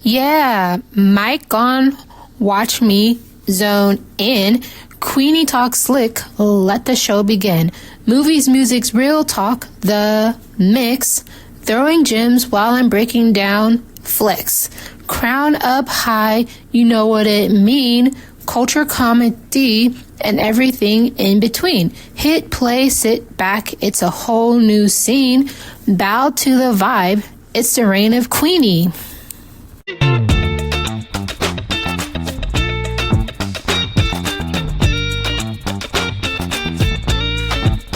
Yeah, mic on, watch me, zone in. Queenie talk slick, let the show begin. Movies, music's real talk, the mix. Throwing gems while I'm breaking down flicks. Crown up high, you know what it mean. Culture, comedy, and everything in between. Hit play, sit back, it's a whole new scene. Bow to the vibe, it's the reign of Queenie.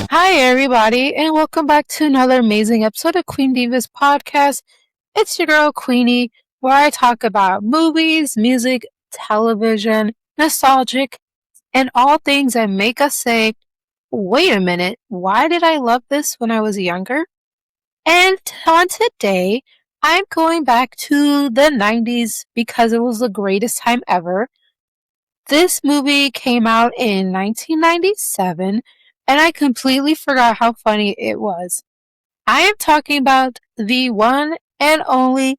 Hi, everybody, and welcome back to another amazing episode of Queen Diva's Podcast. It's your girl, Queenie, where I talk about movies, music, television, nostalgic, and all things that make us say, wait a minute, why did I love this when I was younger? And on today, I'm going back to the 90s because it was the greatest time ever. This movie came out in 1997, and I completely forgot how funny it was. I am talking about the one and only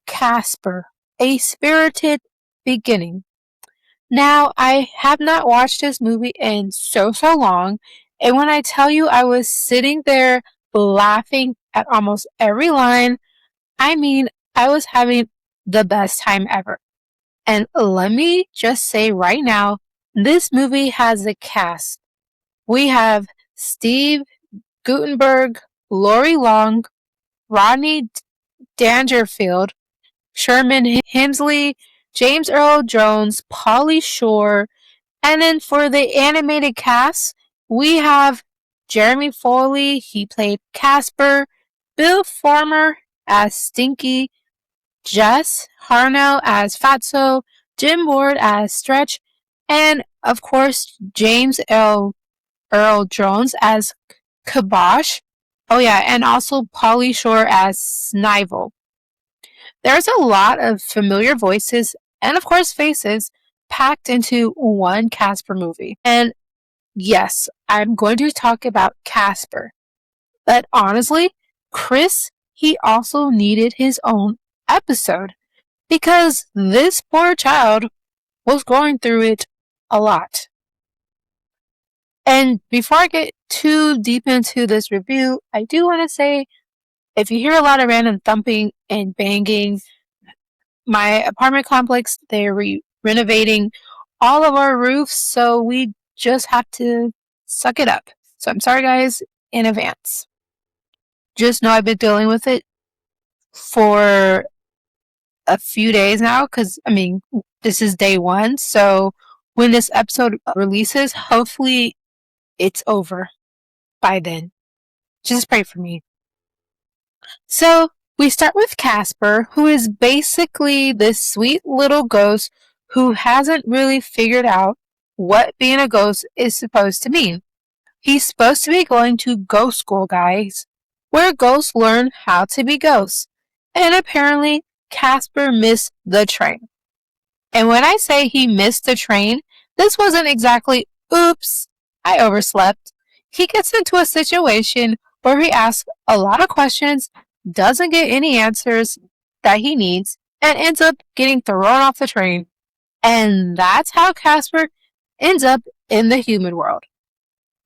Casper, A Spirited Beginning. Now, I have not watched this movie in so long, and when I tell you I was sitting there laughing at almost every line, I mean, I was having the best time ever. And let me just say right now, this movie has a cast. We have Steve Guttenberg, Lori Long, Rodney Dangerfield, Sherman Hemsley, James Earl Jones, Pauly Shore, and then for the animated cast, we have Jeremy Foley, he played Casper, Bill Farmer as Stinky, Jess Harnell as Fatso, Jim Ward as Stretch, and of course James Earl Jones as Kibosh. Oh yeah, and also Pauly Shore as Snivel. There's a lot of familiar voices and of course faces packed into one Casper movie. And yes, I'm going to talk about Casper. But honestly, Chris, he also needed his own episode because this poor child was going through it a lot. And before I get too deep into this review, I do want to say, if you hear a lot of random thumping and banging, my apartment complex, they're renovating all of our roofs, so we just have to suck it up. So I'm sorry, guys, in advance. Just know I've been dealing with it for a few days now, because, this is day one, so when this episode releases, hopefully it's over by then. Just pray for me. So, we start with Casper, who is basically this sweet little ghost who hasn't really figured out what being a ghost is supposed to mean. He's supposed to be going to ghost school, guys, where ghosts learn how to be ghosts. And apparently, Casper missed the train. And when I say he missed the train, this wasn't exactly, oops, I overslept. He gets into a situation where he asks a lot of questions, doesn't get any answers that he needs, and ends up getting thrown off the train. And that's how Casper ends up in the human world.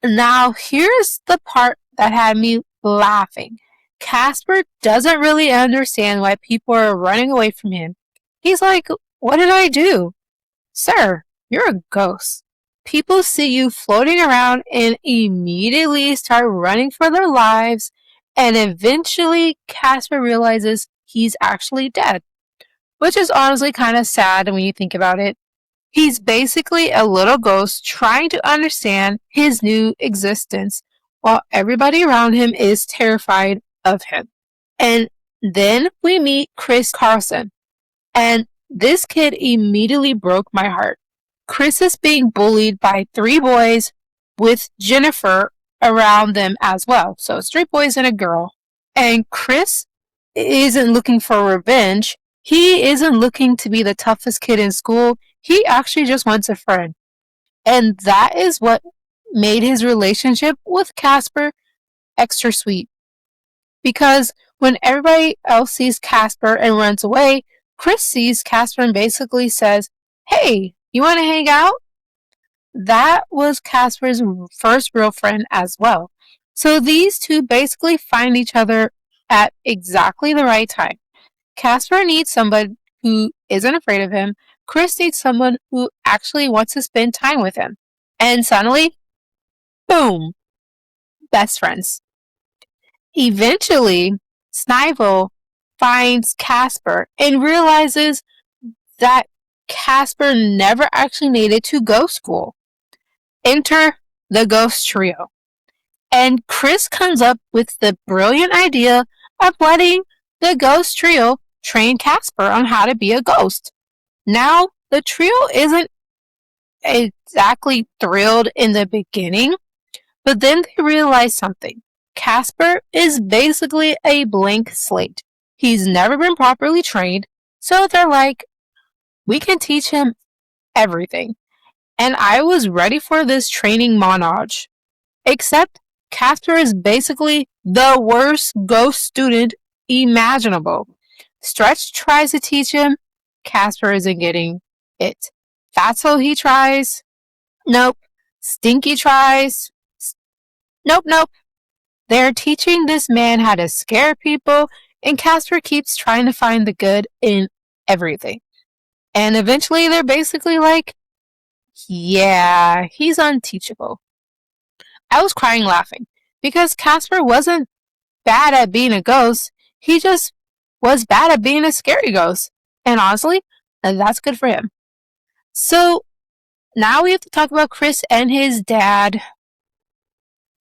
Now, here's the part that had me laughing. Casper doesn't really understand why people are running away from him. He's like, what did I do? Sir, you're a ghost. People see you floating around and immediately start running for their lives, and eventually Casper realizes he's actually dead, which is honestly kind of sad when you think about it. He's basically a little ghost trying to understand his new existence while everybody around him is terrified of him. And then we meet Chris Carlson, and this kid immediately broke my heart. Chris is being bullied by 3 boys with Jennifer around them as well. So it's 3 boys and a girl. And Chris isn't looking for revenge. He isn't looking to be the toughest kid in school. He actually just wants a friend. And that is what made his relationship with Casper extra sweet. Because when everybody else sees Casper and runs away, Chris sees Casper and basically says, "Hey, you want to hang out?" That was Casper's first real friend as well. So these two basically find each other at exactly the right time. Casper needs someone who isn't afraid of him. Chris needs someone who actually wants to spend time with him. And suddenly, boom, best friends. Eventually, Snivel finds Casper and realizes that Casper never actually needed to go to school. Enter the Ghost Trio. And Chris comes up with the brilliant idea of letting the Ghost Trio train Casper on how to be a ghost. Now, the trio isn't exactly thrilled in the beginning, but then they realize something. Casper is basically a blank slate. He's never been properly trained, so they're like, we can teach him everything. And I was ready for this training montage. Except Casper is basically the worst ghost student imaginable. Stretch tries to teach him. Casper isn't getting it. Fatso he tries. Nope. Stinky tries. Nope. They're teaching this man how to scare people, and Casper keeps trying to find the good in everything. And eventually they're basically like, yeah, he's unteachable. I was crying laughing because Casper wasn't bad at being a ghost. He just was bad at being a scary ghost. And honestly, that's good for him. So now we have to talk about Chris and his dad.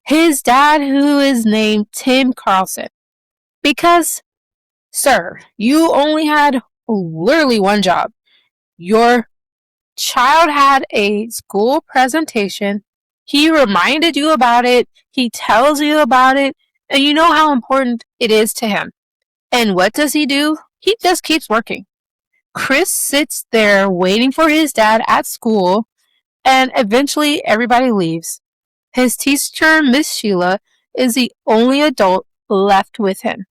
His dad, who is named Tim Carlson. Because, sir, you only had literally one job. Your child had a school presentation. He reminded you about it. He tells you about it. And you know how important it is to him. And what does he do? He just keeps working. Chris sits there waiting for his dad at school. And eventually everybody leaves. His teacher, Miss Sheila, is the only adult left with him.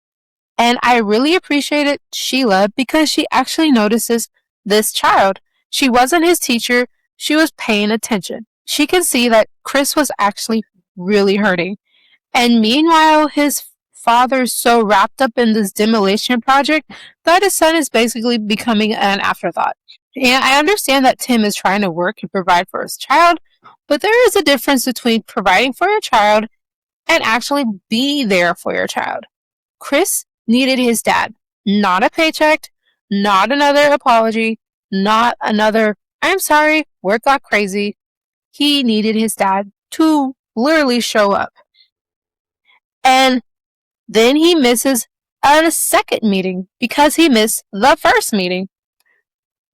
And I really appreciated Sheila because she actually notices this child. She wasn't his teacher. She was paying attention. She could see that Chris was actually really hurting. And meanwhile, his father's so wrapped up in this demolition project that his son is basically becoming an afterthought. And I understand that Tim is trying to work and provide for his child, but there is a difference between providing for your child and actually be there for your child. Chris needed his dad, not a paycheck, not another apology, not another, I'm sorry, work got crazy. He needed his dad to literally show up. And then he misses a second meeting because he missed the first meeting.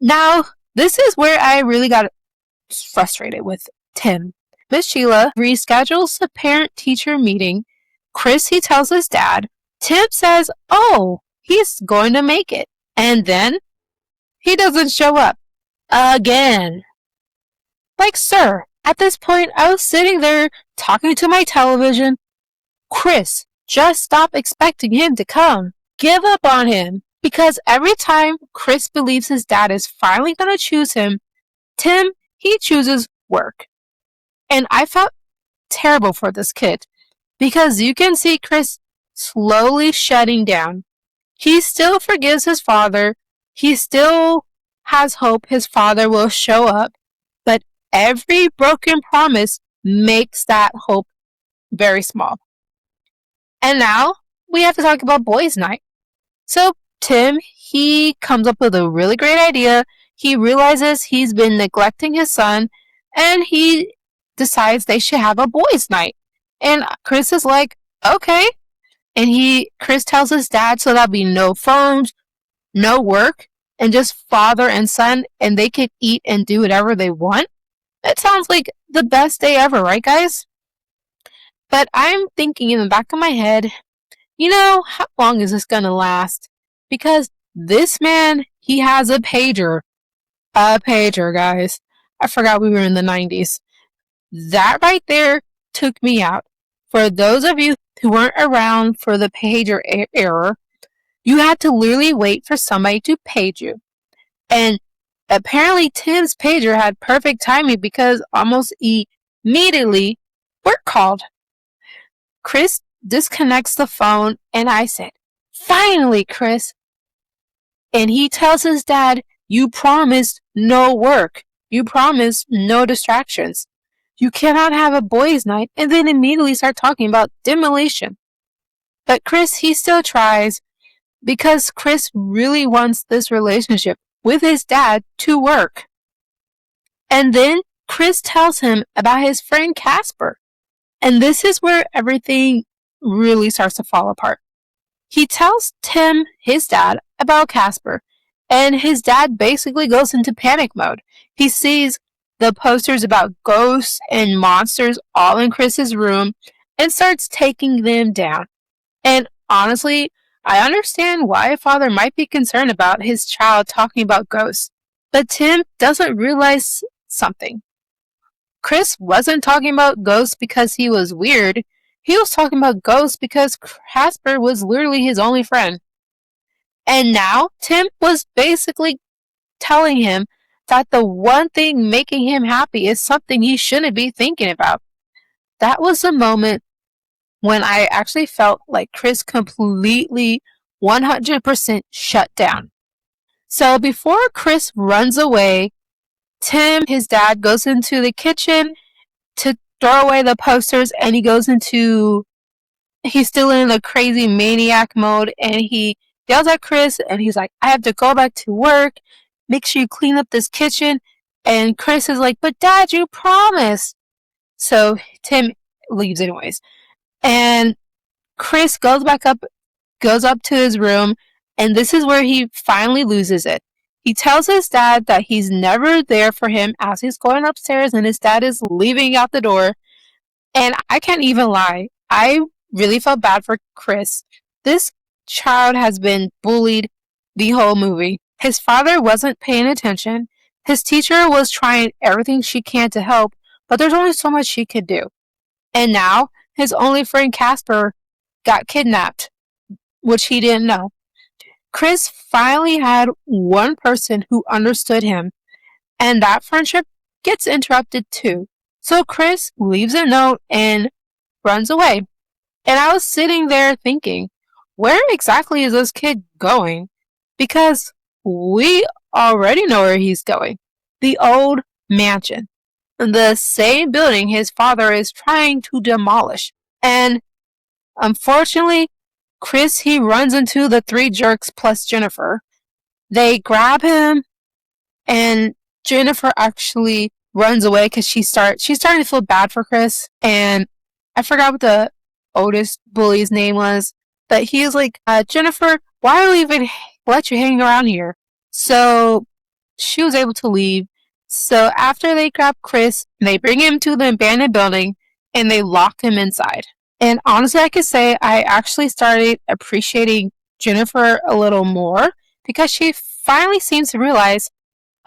Now, this is where I really got frustrated with Tim. Miss Sheila reschedules the parent-teacher meeting. Chris, he tells his dad. Tim says, oh, he's going to make it. And then he doesn't show up again. Like, sir, at this point, I was sitting there talking to my television. Chris, just stop expecting him to come. Give up on him. Because every time Chris believes his dad is finally going to choose him, Tim, he chooses work. And I felt terrible for this kid. Because you can see Chris slowly shutting down. He still forgives his father. He still has hope his father will show up. But every broken promise makes that hope very small. And now we have to talk about boys' night. So Tim, he comes up with a really great idea. He realizes he's been neglecting his son, and he decides they should have a boys' night. And Chris is like, okay. And Chris tells his dad so there'll be no phones, no work, and just father and son, and they can eat and do whatever they want. It sounds like the best day ever, right, guys? But I'm thinking in the back of my head, how long is this going to last? Because this man, he has a pager. A pager, guys. I forgot we were in the 90s. That right there took me out. For those of you who weren't around for the pager era, You had to literally wait for somebody to page you. And apparently Tim's pager had perfect timing because almost immediately work called. Chris disconnects the phone and I said, "Finally, Chris." And he tells his dad, "You promised no work. You promised no distractions. You cannot have a boys' night and then immediately start talking about demolition." But Chris, he still tries because Chris really wants this relationship with his dad to work. And then Chris tells him about his friend Casper. And this is where everything really starts to fall apart. He tells Tim, his dad, about Casper, and his dad basically goes into panic mode. He sees the posters about ghosts and monsters all in Chris's room and starts taking them down. And honestly, I understand why a father might be concerned about his child talking about ghosts. But Tim doesn't realize something. Chris wasn't talking about ghosts because he was weird. He was talking about ghosts because Casper was literally his only friend. And now Tim was basically telling him that the one thing making him happy is something he shouldn't be thinking about. That was the moment when I actually felt like Chris completely 100% shut down. So before Chris runs away, Tim, his dad, goes into the kitchen to throw away the posters, and he's still in a crazy maniac mode, and he yells at Chris, and he's like, "I have to go back to work. Make sure you clean up this kitchen." And Chris is like, "But Dad, you promised." So Tim leaves anyways. And Chris goes up to his room, and this is where he finally loses it. He tells his dad that he's never there for him as he's going upstairs, and his dad is leaving out the door. And I can't even lie, I really felt bad for Chris. This child has been bullied the whole movie. His father wasn't paying attention. His teacher was trying everything she can to help, but there's only so much she could do. And now his only friend Casper got kidnapped, which he didn't know. Chris finally had one person who understood him, and that friendship gets interrupted too. So Chris leaves a note and runs away. And I was sitting there thinking, where exactly is this kid going? Because we already know where he's going. The old mansion. The same building his father is trying to demolish. And unfortunately, Chris, he runs into the three jerks plus Jennifer. They grab him, and Jennifer actually runs away because she's starting to feel bad for Chris. And I forgot what the oldest bully's name was, but he was like, "Jennifer, why do we even let you hang around here?" So she was able to leave. So after they grab Chris, they bring him to the abandoned building and they lock him inside. And honestly, I could say I actually started appreciating Jennifer a little more because she finally seems to realize,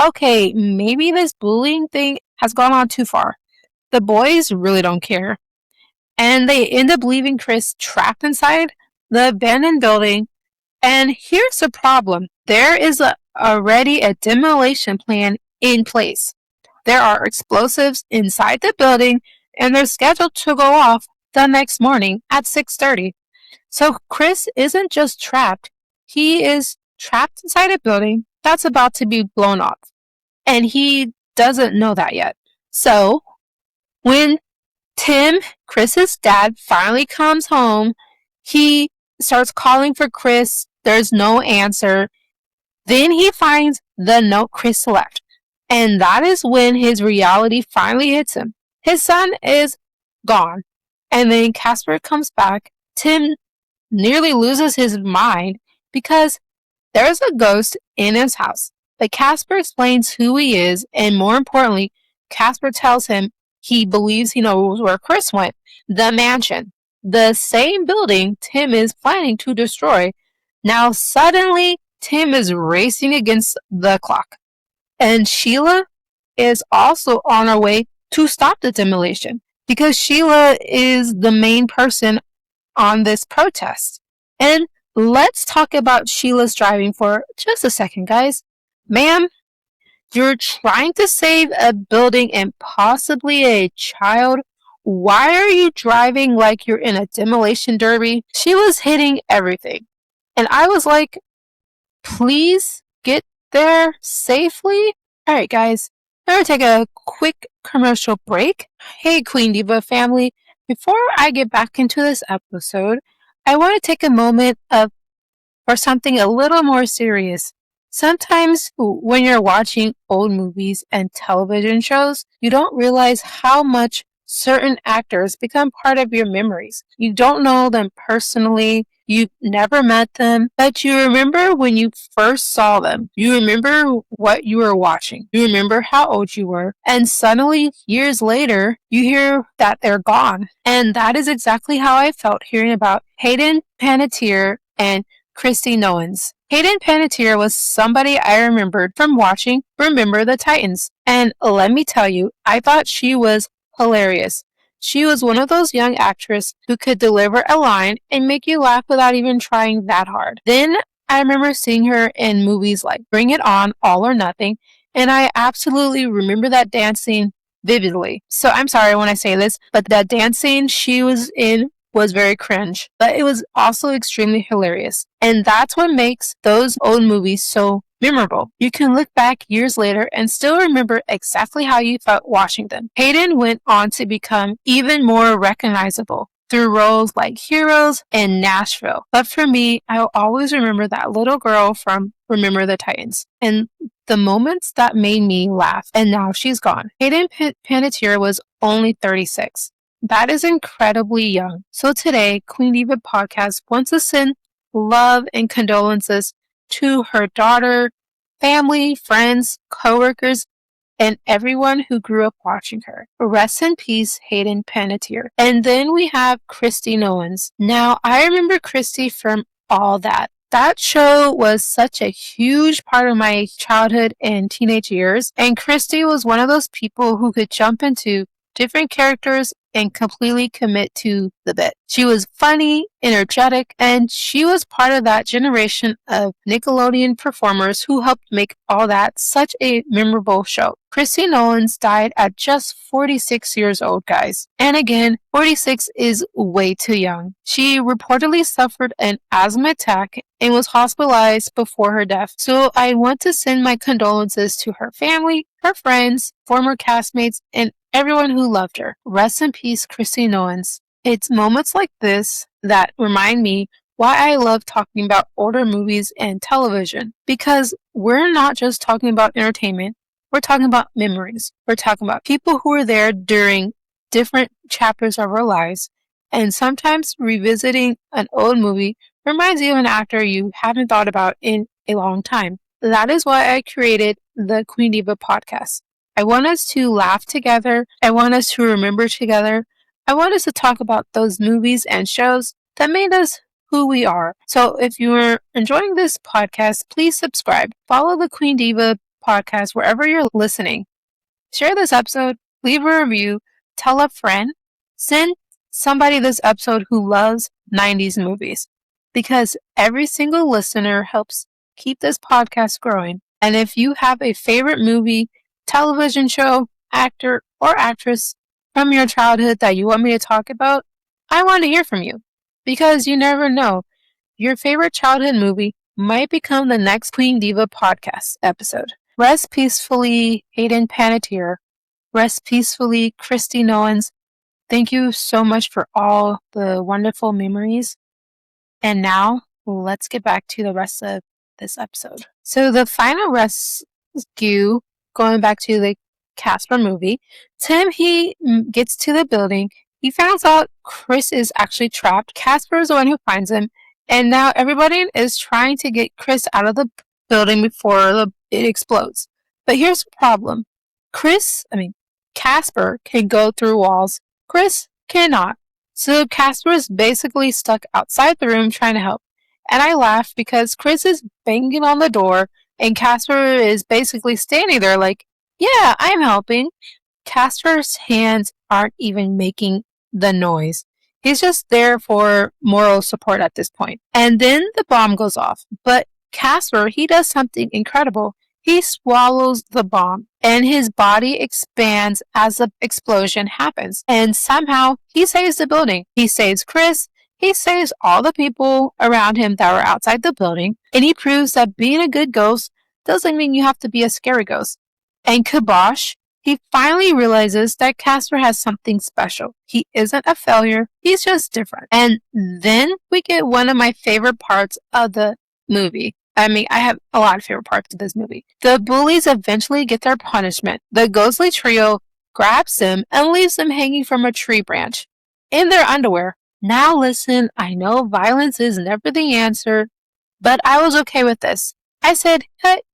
okay, maybe this bullying thing has gone on too far. The boys really don't care. And they end up leaving Chris trapped inside the abandoned building. And here's the problem. There is already a demolition plan in place. There are explosives inside the building, and they're scheduled to go off the next morning at 6:30. So Chris isn't just trapped. He is trapped inside a building that's about to be blown off. And he doesn't know that yet. So when Tim, Chris's dad, finally comes home, he starts calling for Chris. There's no answer. Then he finds the note Chris left. And that is when his reality finally hits him. His son is gone. And then Casper comes back. Tim nearly loses his mind because there's a ghost in his house. But Casper explains who he is, and more importantly, Casper tells him he believes he knows where Chris went. The mansion. The same building Tim is planning to destroy. Now suddenly, Tim is racing against the clock. And Sheila is also on her way to stop the demolition, because Sheila is the main person on this protest. And let's talk about Sheila's driving for just a second, guys. Ma'am, you're trying to save a building and possibly a child. Why are you driving like you're in a demolition derby? She was hitting everything. And I was like, please get there safely. All right, guys, I'm going to take a quick commercial break. Hey, Queen Diva family. Before I get back into this episode, I want to take a moment for something a little more serious. Sometimes when you're watching old movies and television shows, you don't realize how much certain actors become part of your memories. You don't know them personally. You've never met them, but you remember when you first saw them. You remember what you were watching. You remember how old you were. And suddenly, years later, you hear that they're gone. And that is exactly how I felt hearing about Hayden Panettiere and Christy Nowens. Hayden Panettiere was somebody I remembered from watching Remember the Titans. And let me tell you, I thought she was hilarious. She was one of those young actresses who could deliver a line and make you laugh without even trying that hard. Then I remember seeing her in movies like Bring It On, All or Nothing, and I absolutely remember that dance scene vividly. So I'm sorry when I say this, but that dance scene she was in was very cringe, but it was also extremely hilarious. And that's what makes those old movies so memorable. You can look back years later and still remember exactly how you felt watching them. Hayden went on to become even more recognizable through roles like Heroes and Nashville. But for me, I'll always remember that little girl from Remember the Titans and the moments that made me laugh. And now she's gone. Hayden Panettiere was only 36. That is incredibly young. So today, Queen Diva Podcast wants to send love and condolences to her daughter, family, friends, coworkers, and everyone who grew up watching her. Rest in peace, Hayden Panettiere. And then we have Christy Nowens. Now, I remember Christy from All That. That show was such a huge part of my childhood and teenage years, and Christy was one of those people who could jump into different characters and completely commit to the bit. She was funny, energetic, and she was part of that generation of Nickelodeon performers who helped make All That such a memorable show. Christy Nowens died at just 46 years old, guys. And again, 46 is way too young. She reportedly suffered an asthma attack and was hospitalized before her death. So I want to send my condolences to her family, her friends, former castmates, and everyone who loved her. Rest in peace, Christy Nowens. It's moments like this that remind me why I love talking about older movies and television. Because we're not just talking about entertainment, we're talking about memories. We're talking about people who were there during different chapters of our lives. And sometimes revisiting an old movie reminds you of an actor you haven't thought about in a long time. That is why I created the Queen Diva Podcast. I want us to laugh together. I want us to remember together. I want us to talk about those movies and shows that made us who we are. So if you're enjoying this podcast, please subscribe. Follow the Queen Diva Podcast wherever you're listening. Share this episode, leave a review, tell a friend, send somebody this episode who loves 90s movies. Because every single listener helps keep this podcast growing. And if you have a favorite movie, television show, actor, or actress from your childhood that you want me to talk about, I want to hear from you. Because you never know, your favorite childhood movie might become the next Queen Diva Podcast episode. Rest peacefully, Hayden Panettiere. Rest peacefully, Christy Nowens. Thank you so much for all the wonderful memories. And now, let's get back to the rest of this episode. So the final rescue, going back to the Casper movie, Tim, he gets to the building. He finds out Chris is actually trapped. Casper is the one who finds him. And now everybody is trying to get Chris out of the building before it explodes. But here's the problem. Casper can go through walls. Chris cannot. So Casper is basically stuck outside the room trying to help. And I laugh because Chris is banging on the door and Casper is basically standing there like, yeah, I'm helping. Casper's hands aren't even making the noise. He's just there for moral support at this point. And then the bomb goes off. But Casper, he does something incredible. He swallows the bomb and his body expands as the explosion happens. And somehow he saves the building. He saves Chris. He saves all the people around him that were outside the building. And he proves that being a good ghost doesn't mean you have to be a scary ghost. And Kibosh, he finally realizes that Casper has something special. He isn't a failure. He's just different. And then we get one of my favorite parts of the movie. I mean, I have a lot of favorite parts of this movie. The bullies eventually get their punishment. The ghostly trio grabs them and leaves them hanging from a tree branch in their underwear. Now listen, I know violence is never the answer, but I was okay with this. I said,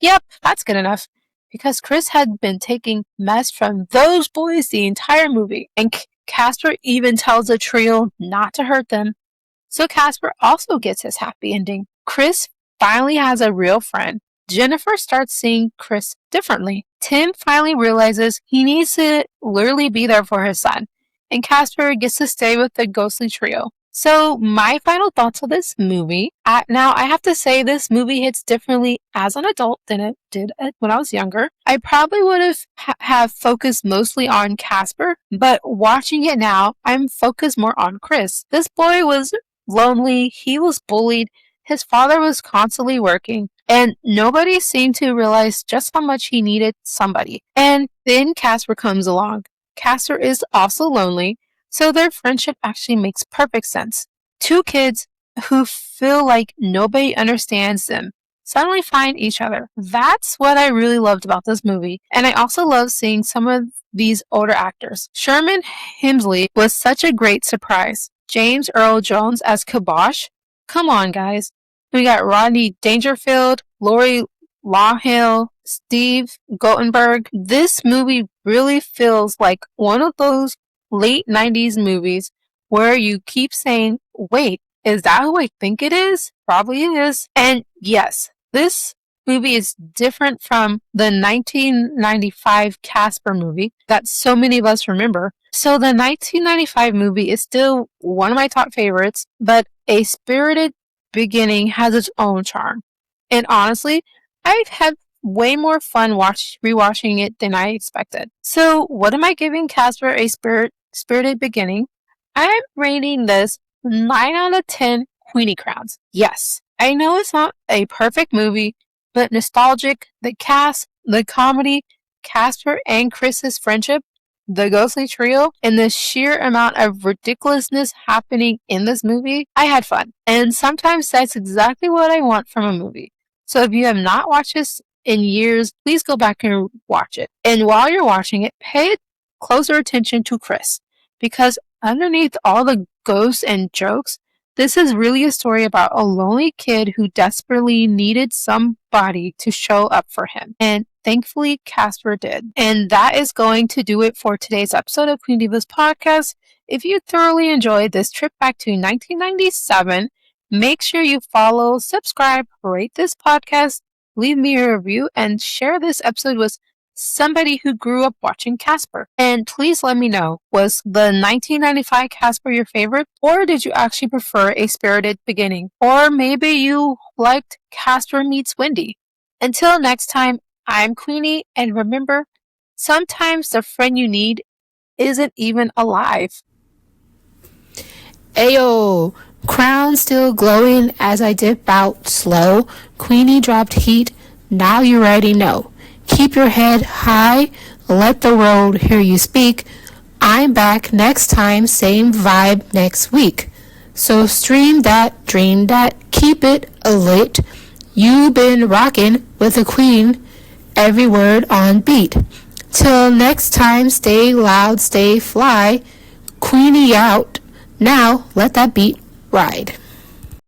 yep, that's good enough. Because Chris had been taking mess from those boys the entire movie. And Casper even tells the trio not to hurt them. So Casper also gets his happy ending. Chris finally has a real friend. Jennifer starts seeing Chris differently. Tim finally realizes he needs to literally be there for his son. And Casper gets to stay with the ghostly trio. So my final thoughts of this movie. Now, I have to say this movie hits differently as an adult than it did when I was younger. I probably would have focused mostly on Casper, but watching it now, I'm focused more on Chris. This boy was lonely. He was bullied. His father was constantly working, and nobody seemed to realize just how much he needed somebody. And then Casper comes along. Casper is also lonely. So their friendship actually makes perfect sense. Two kids who feel like nobody understands them suddenly find each other. That's what I really loved about this movie. And I also love seeing some of these older actors. Sherman Hemsley was such a great surprise. James Earl Jones as Kibosh. Come on, guys. We got Rodney Dangerfield, Loughlin, Steve Guttenberg. This movie really feels like one of those late 90s movies where you keep saying, wait, is that who I think it is? Probably it is. And yes, this movie is different from the 1995 Casper movie that so many of us remember. So the 1995 movie is still one of my top favorites, but A Spirited Beginning has its own charm. And honestly, I've had way more fun rewatching it than I expected. So what am I giving Casper A Spirited Beginning? I'm rating this 9 out of 10 Queenie crowns. Yes, I know it's not a perfect movie, but nostalgic, the cast, the comedy, Casper and Chris's friendship, the ghostly trio, and the sheer amount of ridiculousness happening in this movie, I had fun. And sometimes that's exactly what I want from a movie. So if you have not watched this in years, please go back and watch it. And while you're watching it, pay closer attention to Chris, because underneath all the ghosts and jokes, this is really a story about a lonely kid who desperately needed somebody to show up for him. And thankfully, Casper did. And that is going to do it for today's episode of Queen Diva's Podcast. If you thoroughly enjoyed this trip back to 1997, make sure you follow, subscribe, rate this podcast, leave me a review, and share this episode with somebody who grew up watching Casper. And please let me know, was the 1995 Casper your favorite, or did you actually prefer A Spirited Beginning? Or maybe you liked Casper meets Wendy. Until next time, I'm Queenie, and remember, sometimes the friend you need isn't even alive. Ayo! Crown still glowing as I dip out slow. Queenie dropped heat, now you already know. Keep your head high, let the world hear you speak. I'm back next time, same vibe next week. So stream that, dream that, keep it lit. You been rockin' with the queen, every word on beat. Till next time, stay loud, stay fly. Queenie out, now let that beat ride.